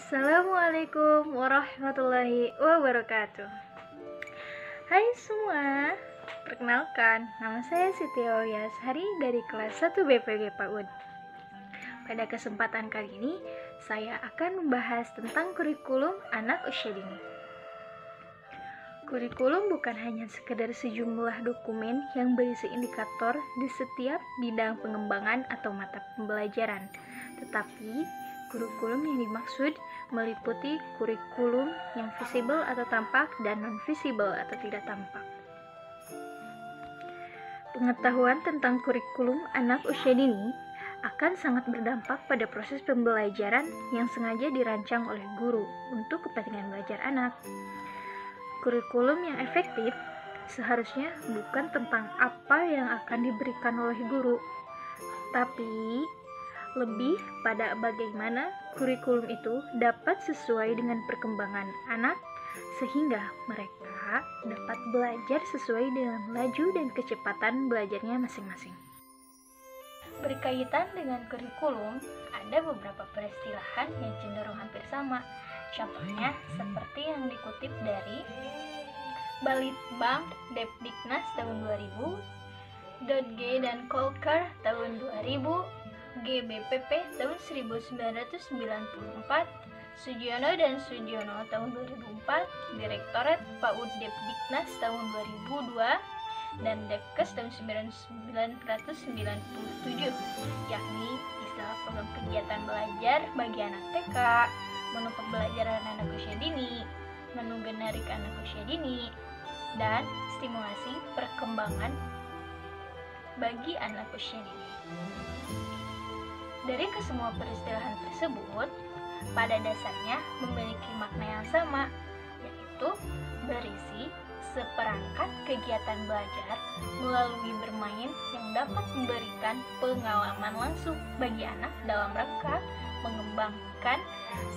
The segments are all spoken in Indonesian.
Assalamualaikum warahmatullahi wabarakatuh. Hai semua, perkenalkan, nama saya Siti Aulia Sari dari kelas 1 BPG PAUD. Pada kesempatan kali ini, saya akan membahas tentang kurikulum anak usia dini. Kurikulum bukan hanya sekedar sejumlah dokumen yang berisi indikator di setiap bidang pengembangan atau mata pembelajaran, tetapi kurikulum yang dimaksud meliputi kurikulum yang visible atau tampak dan non-visible atau tidak tampak. Pengetahuan tentang kurikulum anak usia dini akan sangat berdampak pada proses pembelajaran yang sengaja dirancang oleh guru untuk kepentingan belajar anak. Kurikulum yang efektif seharusnya bukan tentang apa yang akan diberikan oleh guru, tapi lebih pada bagaimana kurikulum itu dapat sesuai dengan perkembangan anak sehingga mereka dapat belajar sesuai dengan laju dan kecepatan belajarnya masing-masing. Berkaitan dengan kurikulum, ada beberapa peristilahan yang cenderung hampir sama. Contohnya seperti yang dikutip dari Balitbang Depdiknas tahun 2000, Dodge dan Kolker tahun 2000, GBPP tahun 1994, Sugiono dan Sugiono tahun 2004, Direktorat PAUD Depdiknas tahun 2002, dan Depkes tahun 1997, yakni istilah program kegiatan belajar bagi anak TK, menu pembelajaran anak usia dini, menu generik anak usia dini, dan stimulasi perkembangan bagi anak usia dini. Dari kesemua peristilahan tersebut, pada dasarnya memiliki makna yang sama, yaitu berisi seperangkat kegiatan belajar melalui bermain yang dapat memberikan pengalaman langsung bagi anak dalam rangka mengembangkan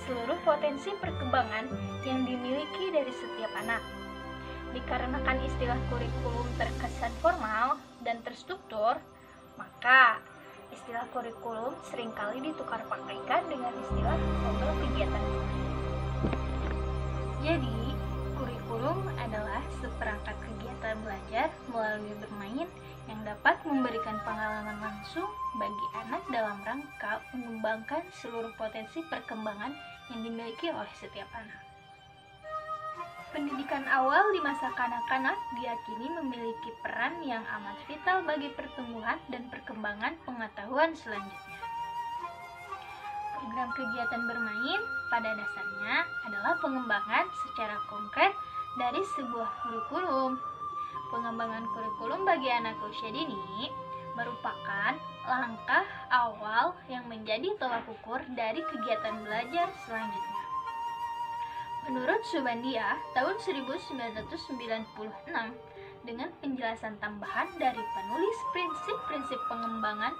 seluruh potensi perkembangan yang dimiliki dari setiap anak. Dikarenakan istilah kurikulum terkesan formal dan terstruktur, maka istilah kurikulum seringkali ditukar pakaikan dengan istilah program kegiatan bermain. Jadi, kurikulum adalah seperangkat kegiatan belajar melalui bermain yang dapat memberikan pengalaman langsung bagi anak dalam rangka mengembangkan seluruh potensi perkembangan yang dimiliki oleh setiap anak. Pendidikan awal di masa kanak-kanak diyakini memiliki peran yang amat vital bagi pertumbuhan dan perkembangan pengetahuan selanjutnya. Program kegiatan bermain pada dasarnya adalah pengembangan secara konkret dari sebuah kurikulum. Pengembangan kurikulum bagi anak usia dini merupakan langkah awal yang menjadi tolak ukur dari kegiatan belajar selanjutnya. Menurut Subandia tahun 1996, dengan penjelasan tambahan dari penulis prinsip-prinsip pengembangan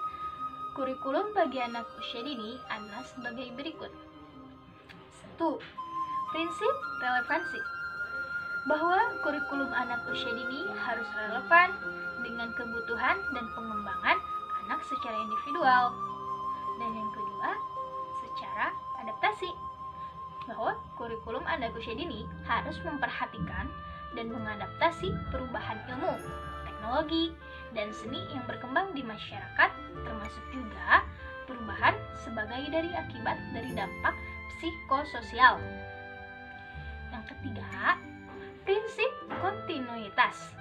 kurikulum bagi anak usia dini adalah sebagai berikut. 1. Prinsip relevansi. Bahwa kurikulum anak usia dini harus relevan dengan kebutuhan dan pengembangan anak secara individual. Dan yang kedua, secara adaptasi. Bahwa kurikulum anak usia dini harus memperhatikan dan mengadaptasi perubahan ilmu, teknologi, dan seni yang berkembang di masyarakat, termasuk juga perubahan sebagai dari akibat dari dampak psikososial. Yang ketiga, prinsip kontinuitas,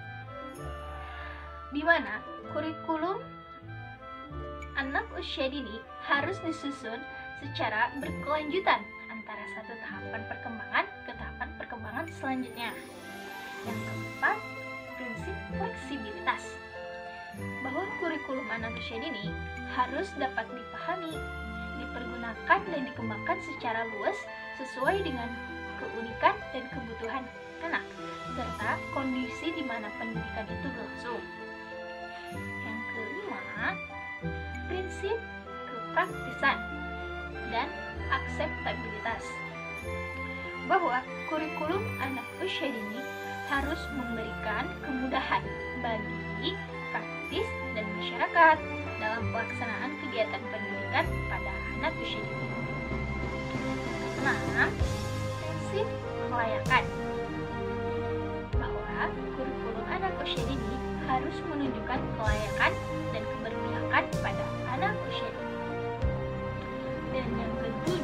di mana kurikulum anak usia dini harus disusun secara berkelanjutan antara satu tahapan perkembangan ke tahapan perkembangan selanjutnya. Yang keempat, prinsip fleksibilitas, bahwa kurikulum anak usia dini harus dapat dipahami, dipergunakan dan dikembangkan secara luas sesuai dengan keunikan dan kebutuhan anak, serta kondisi di mana pendidikan itu berlangsung. Yang kelima, prinsip kepraktisan dan akseptabilitas, bahwa kurikulum anak usia dini harus memberikan kemudahan bagi praktis dan masyarakat dalam pelaksanaan kegiatan pendidikan pada anak usia dini. 6. Prinsip kelayakan, bahwa kurikulum anak usia dini harus menunjukkan kelayakan dan keberpihakan pada anak usia dini. Dan yang ke-7,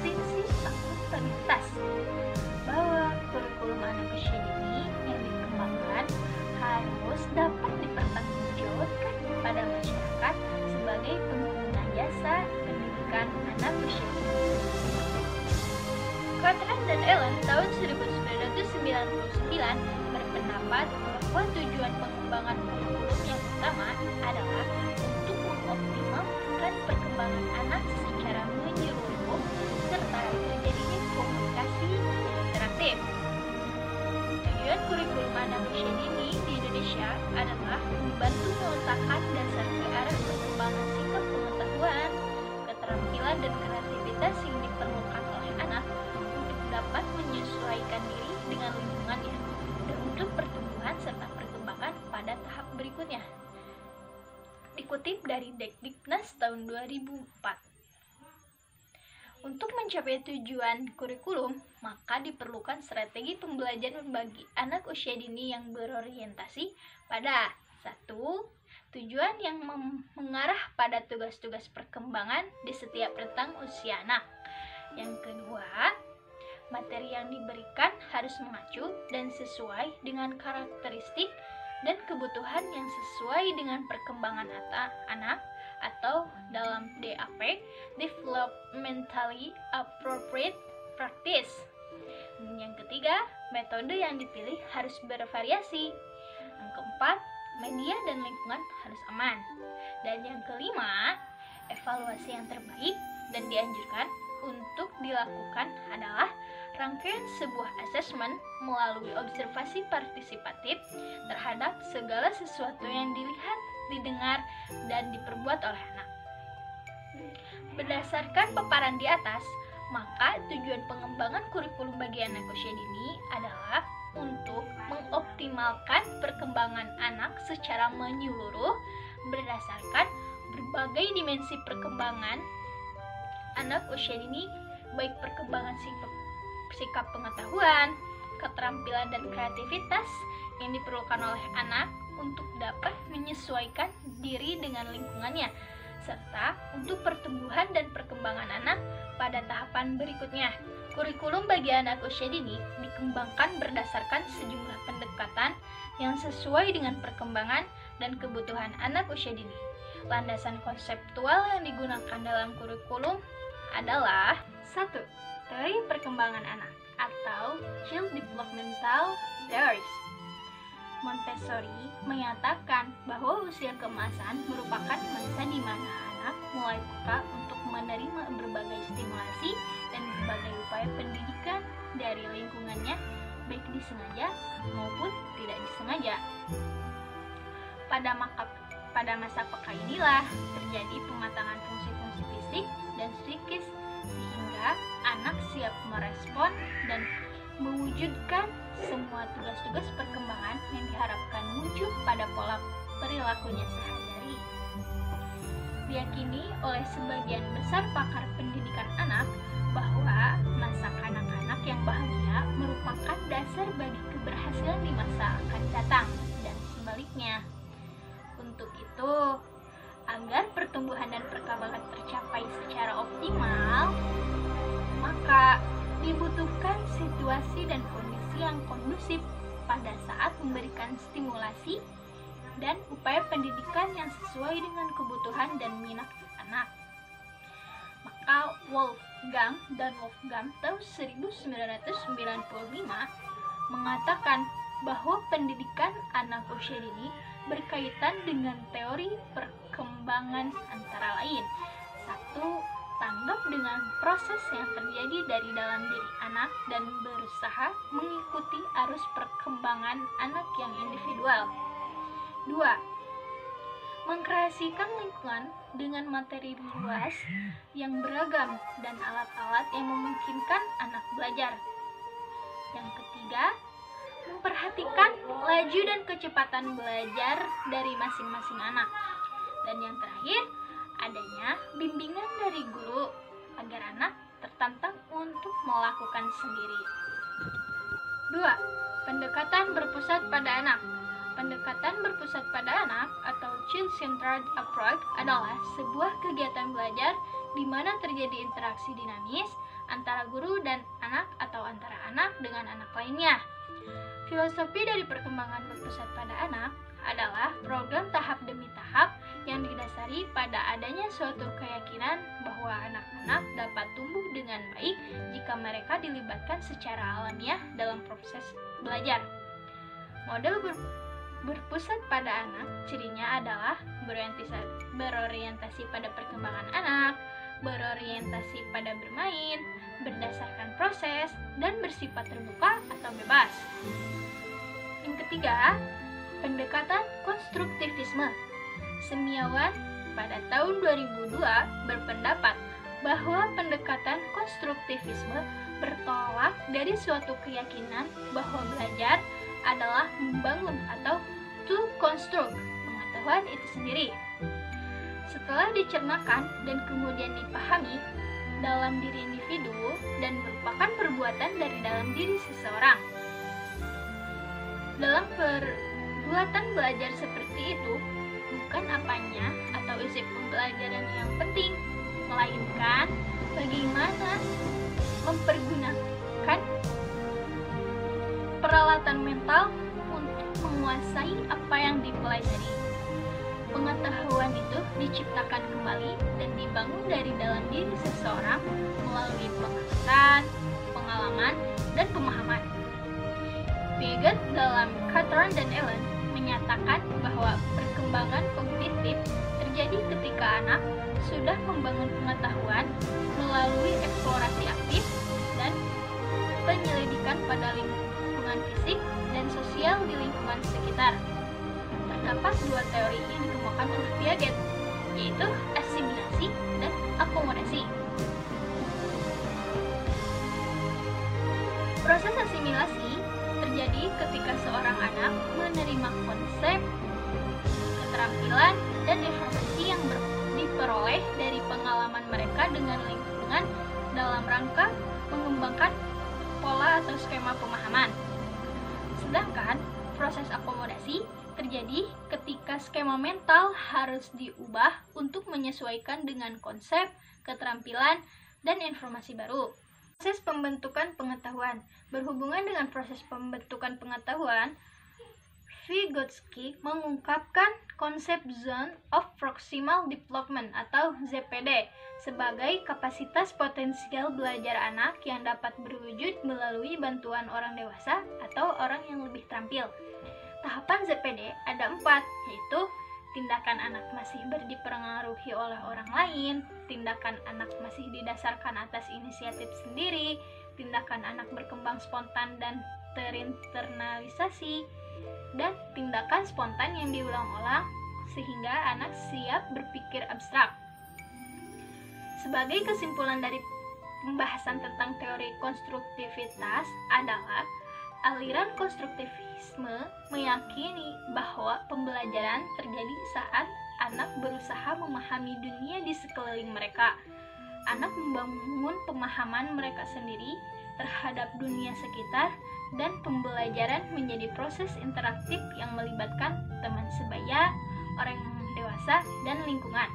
prinsip akuntabilitas, bahwa kurikulum anak usia dini yang dikembangkan harus dapat dipertanggungjawabkan pada masyarakat sebagai pengguna jasa pendidikan anak usia dini. Cochrane dan Allen tahun 1999 berpendapat bahwa tujuan pengembangan kurikulum yang utama adalah untuk mengoptimalkan perkembangan anak secara menyeluruh serta terjadinya komunikasi interaktif. Tujuan kurikulum anak usia dini di Indonesia adalah membantu meletakkan dasar ke arah perkembangan sikap pengetahuan, keterampilan dan kreativitas yang diperlukan oleh anak untuk dapat menyesuaikan diri dengan lingkungannya dan untuk pertumbuhan serta perkembangan pada tahap berikutnya. Dikutip dari Dekdiknas tahun 2004. Untuk mencapai tujuan kurikulum, maka diperlukan strategi pembelajaran bagi anak usia dini yang berorientasi pada 1. Tujuan yang mengarah pada tugas-tugas perkembangan di setiap rentang usia anak. Yang kedua, materi yang diberikan harus mengacu dan sesuai dengan karakteristik dan kebutuhan yang sesuai dengan perkembangan anak atau dalam DAP, Developmentally Appropriate Practice. Dan yang ketiga, metode yang dipilih harus bervariasi. Yang keempat, media dan lingkungan harus aman. Dan yang kelima, evaluasi yang terbaik dan dianjurkan untuk dilakukan adalah rangkaian sebuah asesmen melalui observasi partisipatif terhadap segala sesuatu yang dilihat, didengar, dan diperbuat oleh anak. Berdasarkan paparan di atas, maka tujuan pengembangan kurikulum bagi anak usia dini adalah untuk mengoptimalkan perkembangan anak secara menyeluruh berdasarkan berbagai dimensi perkembangan anak usia dini, baik perkembangan sikap pengetahuan, keterampilan dan kreativitas yang diperlukan oleh anak untuk dapat menyesuaikan diri dengan lingkungannya, serta untuk pertumbuhan dan perkembangan anak pada tahapan berikutnya. Kurikulum bagi anak usia dini dikembangkan berdasarkan sejumlah pendekatan yang sesuai dengan perkembangan dan kebutuhan anak usia dini. Landasan konseptual yang digunakan dalam kurikulum adalah 1. Teori perkembangan anak atau Child Developmental Theories. Montessori menyatakan bahwa usia keemasan merupakan masa di mana anak mulai peka untuk menerima berbagai stimulasi dan berbagai upaya pendidikan dari lingkungannya, baik disengaja maupun tidak disengaja. Pada masa peka inilah terjadi pematangan fungsi-fungsi fisik dan psikis sehingga anak siap merespon dan mewujudkan semua tugas-tugas perkembangan yang diharapkan muncul pada pola perilakunya sehari-hari. Diyakini oleh sebagian besar pakar pendidikan anak bahwa masa kanak-kanak yang bahagia merupakan dasar bagi keberhasilan di masa akan datang dan sebaliknya. Untuk itu, agar pertumbuhan dan perkembangan tercapai secara optimal, maka dibutuhkan situasi dan kondisi yang kondusif pada saat memberikan stimulasi dan upaya pendidikan yang sesuai dengan kebutuhan dan minat anak. Maka Wolfgang tahun 1995 mengatakan bahwa pendidikan anak usia dini berkaitan dengan teori perkembangan antara lain. 1. Tanggap dengan proses yang terjadi dari dalam diri anak dan berusaha mengikuti arus perkembangan anak yang individual. 2. Mengkreasikan lingkungan dengan materi luas yang beragam dan alat-alat yang memungkinkan anak belajar. Yang ketiga, memperhatikan laju dan kecepatan belajar dari masing-masing anak. Dan yang terakhir, adanya bimbingan dari guru agar anak tertantang melakukan sendiri. 2. Pendekatan berpusat pada anak. Pendekatan berpusat pada anak atau child-centered approach adalah sebuah kegiatan belajar di mana terjadi interaksi dinamis antara guru dan anak atau antara anak dengan anak lainnya. Filosofi dari perkembangan berpusat pada anak adalah program tahap demi tahap yang didasari pada adanya suatu keyakinan bahwa anak-anak dapat tumbuh dengan baik jika mereka dilibatkan secara alamiah dalam proses belajar. Model berpusat pada anak cirinya adalah berorientasi pada perkembangan anak, berorientasi pada bermain, berdasarkan proses, dan bersifat terbuka atau bebas. Yang ketiga, pendekatan konstruktivisme. Semiawan pada tahun 2002 berpendapat bahwa pendekatan konstruktivisme bertolak dari suatu keyakinan bahwa belajar adalah membangun atau to construct pengetahuan itu sendiri. Setelah dicernakan dan kemudian dipahami dalam diri individu dan merupakan perbuatan dari dalam diri seseorang. Dalam perbuatan belajar seperti itu, bukan apanya atau isi pembelajaran yang penting, melainkan bagaimana mempergunakan peralatan mental untuk menguasai apa yang dipelajari. Pengetahuan itu diciptakan kembali dan dibangun dari dalam diri seseorang melalui pengamatan, pengalaman, dan pemahaman. Piaget dalam Catron dan Allen menyatakan bahwa perkembangan kognitif terjadi ketika anak sudah membangun pengetahuan melalui eksplorasi aktif dan penyelidikan pada lingkungan fisik dan sosial di lingkungan sekitar. Terdapat dua teori yang dikemukakan oleh Piaget, yaitu asimilasi dan akomodasi. Proses asimilasi terjadi ketika seorang anak menerima konsep, keterampilan, dan informasi yang diperoleh dari pengalaman mereka dengan lingkungan dalam rangka mengembangkan pola atau skema pemahaman. Sedangkan proses akomodasi terjadi ketika skema mental harus diubah untuk menyesuaikan dengan konsep, keterampilan, dan informasi baru. Proses pembentukan pengetahuan. Berhubungan dengan proses pembentukan pengetahuan, Vygotsky mengungkapkan konsep Zone of Proximal Development atau ZPD sebagai kapasitas potensial belajar anak yang dapat berwujud melalui bantuan orang dewasa atau orang yang lebih terampil. Tahapan ZPD ada 4, yaitu tindakan anak masih dipengaruhi oleh orang lain, tindakan anak masih didasarkan atas inisiatif sendiri, tindakan anak berkembang spontan dan terinternalisasi, dan tindakan spontan yang diulang-ulang sehingga anak siap berpikir abstrak. Sebagai kesimpulan dari pembahasan tentang teori konstruktivitas adalah aliran konstruktivisme meyakini bahwa pembelajaran terjadi saat anak berusaha memahami dunia di sekeliling mereka. Anak membangun pemahaman mereka sendiri terhadap dunia sekitar, dan pembelajaran menjadi proses interaktif yang melibatkan teman sebaya, orang dewasa, dan lingkungan.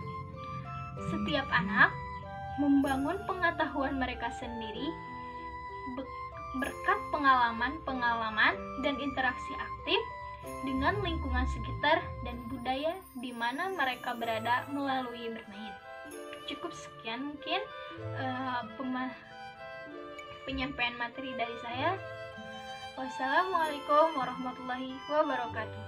Setiap anak membangun pengetahuan mereka sendiri berkat pengalaman-pengalaman dan interaksi aktif dengan lingkungan sekitar dan budaya di mana mereka berada melalui bermain. Cukup sekian mungkin penyampaian materi dari saya. Wassalamualaikum warahmatullahi wabarakatuh.